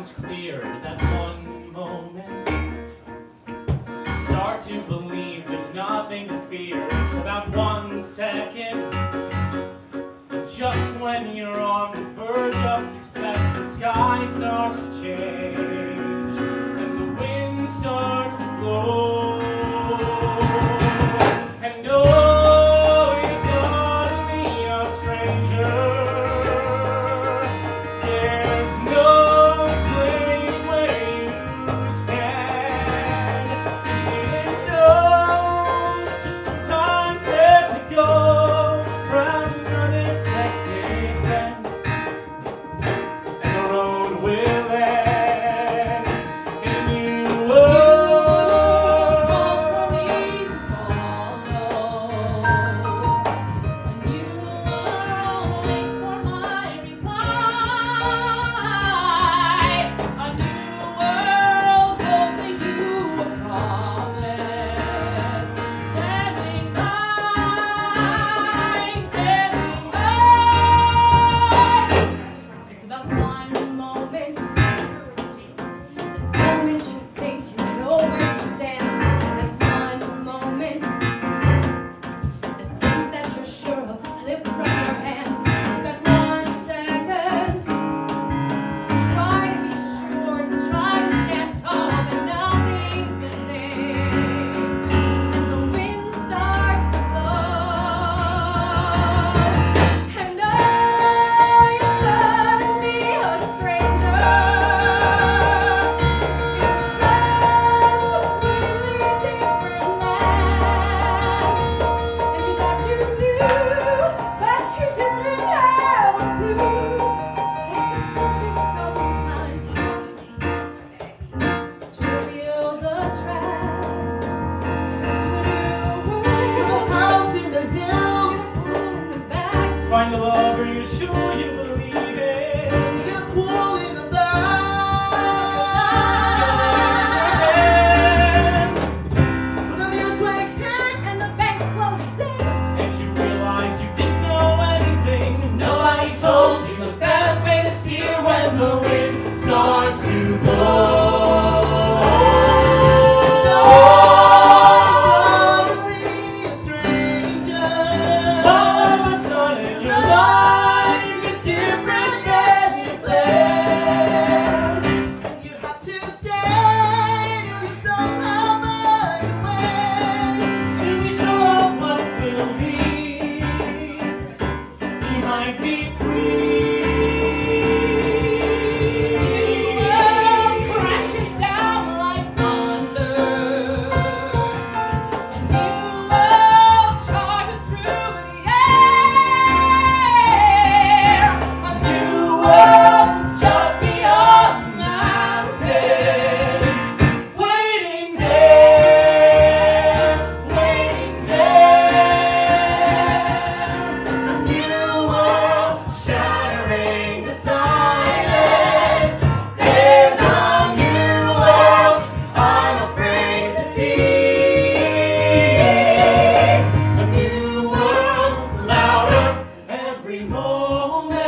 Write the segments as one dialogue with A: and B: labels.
A: becomes clear that one moment you start to believe there's nothing to fear. It's about 1 second. Just when you're on the verge of success, the sky starts to change and the wind starts to blow. And oh, you're suddenly a stranger. There's no explaining where you stand. Even though you just sometimes have to go around an unexpected bend, and the road will end in a new world.
B: Calls for me to follow. A new world waits for my reply. A new world holds me to a promise. Standing by, standing by. It's about one moment. The moment you think you know where you stand. That one moment. The things that you're sure of slip from your hand. You've got 1 second. Try to be sure, to try to stand tall, but nothing's the same. And the wind starts to blow. And oh, you're suddenly a stranger. You're some completely different land. And you thought you knew, but you didn't have a clue. That the surface sometimes moves to reveal the tracks to a new world.
C: House in the hills,
B: In the back.
A: Find a lover you're sure you believe in.
C: get a pool in the back. But then the earthquake hits,
B: And the bank closes in.
A: And you realize you didn't know anything. Nobody told you the best way to steer when the wind starts to blow.
C: suddenly a stranger.
A: All of a sudden your life is different than you planned.
C: You have to stay till you somehow find a way.
A: To be sure of what will be, you might be free.
B: New world crashes down like thunder. A new world charges through the air. A new world just beyond the mountain.
A: Waiting there, waiting there. A new world shattering the silence. There's a new world I'm afraid to see. A new world louder every moment.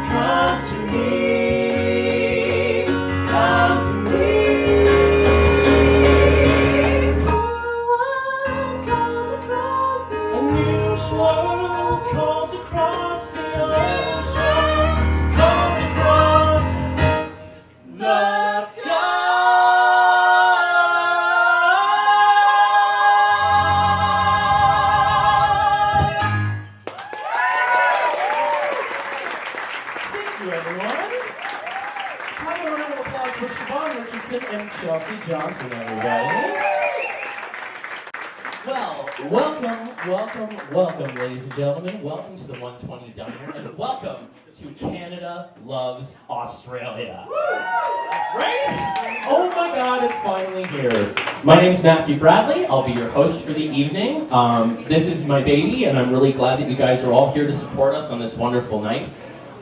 A: Come to me, come to me. A new world calls across the ocean, calls across the sky. Thank you, everyone. Have a round of applause for Siobhan Richardson and Chelsea Johnson, everybody. Well, welcome, ladies and gentlemen. Welcome to the 120 Diner, and welcome to Canada Loves Australia. Right? Oh my God, it's finally here. My name's Matthew Bradley. I'll be your host for the evening. This is my baby, and I'm really glad that you guys are all here to support us on this wonderful night.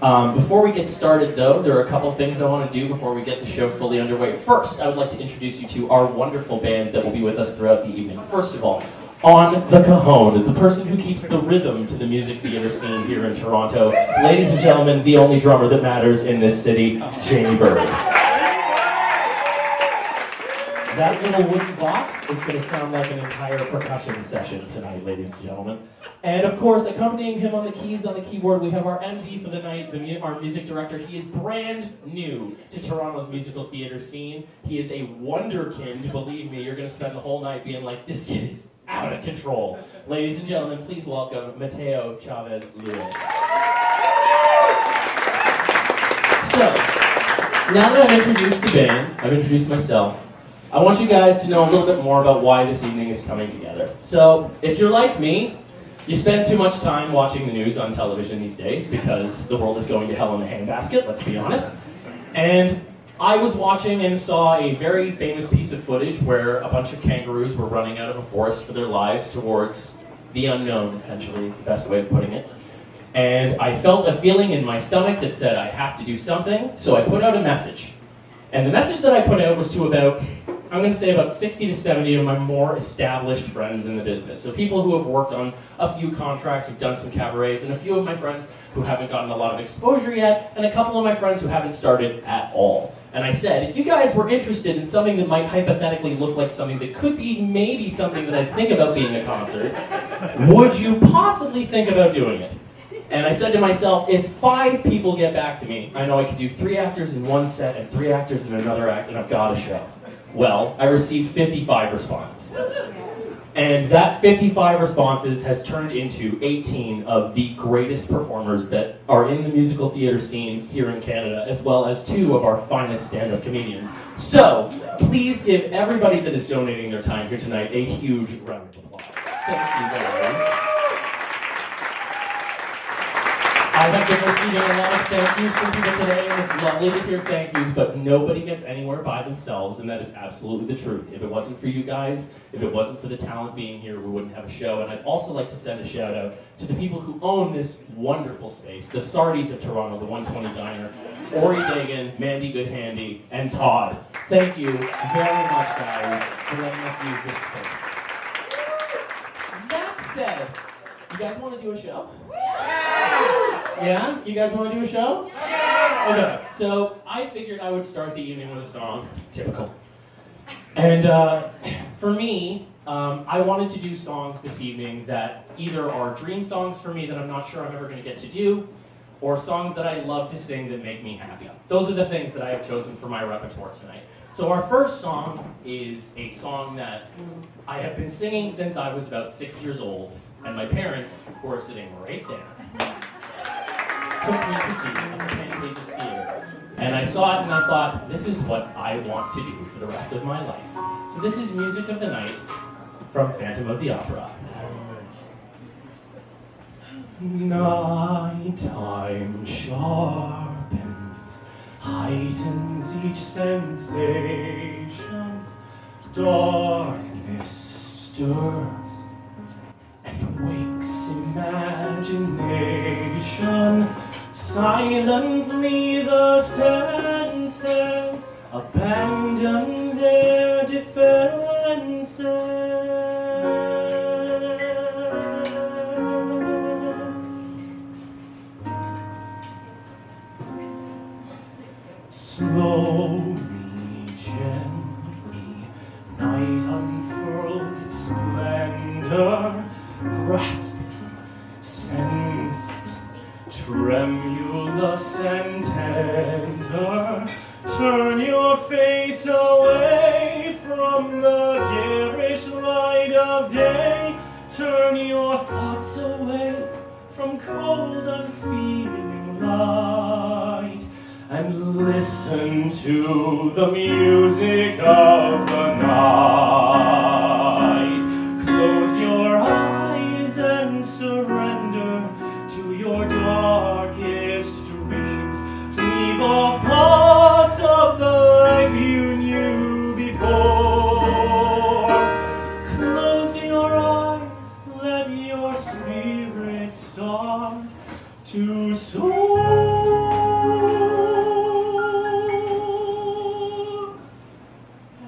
A: Before we get started, though, there are a couple things I want to do before we get the show fully underway. First, I would like to introduce you to our wonderful band that will be with us throughout the evening. First of all, on the cajon, the person who keeps the rhythm to the music theater scene here in Toronto. Ladies and gentlemen, the only drummer that matters in this city, Jamie Bird. That little wooden box is going to sound like an entire percussion session tonight, ladies and gentlemen. And of course, accompanying him on the keys, on the keyboard, we have our MD for the night, our music director. He is brand new to Toronto's musical theater scene. He is a wonderkind. Believe me, you're going to spend the whole night being like, this kid is out of control. Ladies and gentlemen, please welcome Mateo Chavez Lewis. So, now that I've introduced the band, I've introduced myself, I want you guys to know a little bit more about why this evening is coming together. So, if you're like me, you spend too much time watching the news on television these days because the world is going to hell in a handbasket, let's be honest. And I was watching and saw a very famous piece of footage where a bunch of kangaroos were running out of a forest for their lives towards the unknown, essentially, is the best way of putting it. And I felt a feeling in my stomach that said I have to do something, so I put out a message. And the message that I put out was to about, I'm going to say about 60 to 70 of my more established friends in the business. So people who have worked on a few contracts, who've done some cabarets, and a few of my friends who haven't gotten a lot of exposure yet, and a couple of my friends who haven't started at all. And I said, if you guys were interested in something that might hypothetically look like something that could be maybe something that I'd think about being a concert, would you possibly think about doing it? And I said to myself, if 5 people get back to me, I know I could do 3 actors in one set and 3 actors in another act, and I've got a show. Well, I received 55 responses. And that 55 responses has turned into 18 of the greatest performers that are in the musical theater scene here in Canada, as well as 2 of our finest stand-up comedians. So, please give everybody that is donating their time here tonight a huge round of applause. Thank you, guys. I have been receiving a lot of thank yous from people today, and it's lovely to hear thank yous, but nobody gets anywhere by themselves, and that is absolutely the truth. If it wasn't for you guys, if it wasn't for the talent being here, we wouldn't have a show. And I'd also like to send a shout out to the people who own this wonderful space, the Sardis of Toronto, the 120 Diner, Ori Dagan, Mandy Goodhandy, and Todd. Thank you very much, guys, for letting us use this space. That said, you guys want to do a show? Yeah? You guys want to do a show? Yeah! Okay, so I figured I would start the evening with a song, typical. And for me, I wanted to do songs this evening that either are dream songs for me that I'm not sure I'm ever going to get to do, or songs that I love to sing that make me happy. Those are the things that I have chosen for my repertoire tonight. So our first song is a song that I have been singing since I was about 6 years old, and my parents, who are sitting right there, took me to see it at the Pantages Theater. And I saw it and I thought, this is what I want to do for the rest of my life. So this is Music of the Night from Phantom of the Opera. Nighttime sharpens, heightens each sensation. Darkness stirs and wakes imagination. Silently the senses abandon their defenses. Slowly, gently, night unfurls its splendor. Grasp it, sense it, tremulous and tender. Turn your face away from the garish light of day. Turn your thoughts away from cold, unfeeling light, and listen to the music of the night. Close your eyes and surrender to your darkest dreams. Leave all thoughts of the life you knew before. Close your eyes, let your spirit start to soar,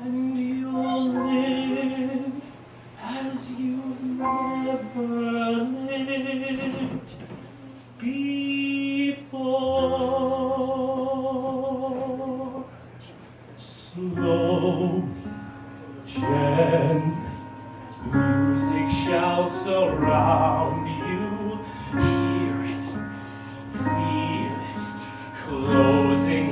A: and you'll live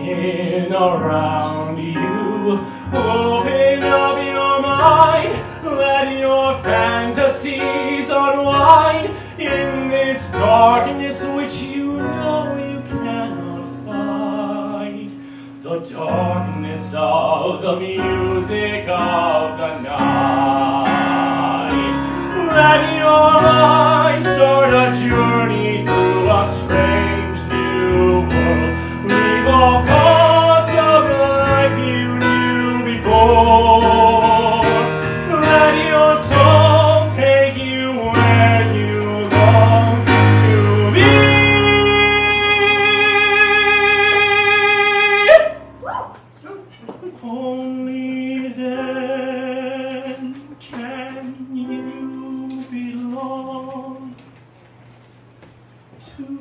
A: in around you. Open up your mind, let your fantasies unwind in this darkness which you know you cannot fight. The darkness of the music of the night. Let your mind start a journey through a strange new world. Leave all thoughts of the life you knew before. Let your soul take you where you long to be. Only then can you belong to me.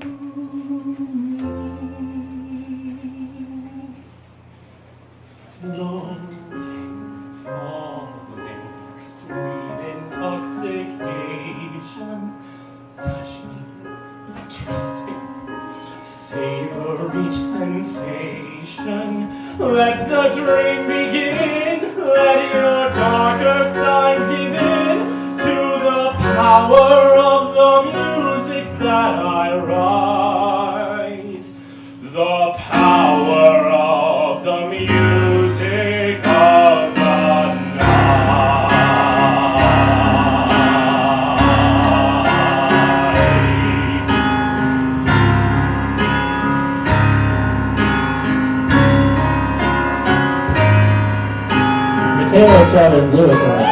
A: Floating, falling, sweet intoxication. Touch me, trust me, savor each sensation. Let the dream begin. Let your darker side give in to the power of the music that I write. The power of the music of the night.
D: Taylor Chavez Lewis on that.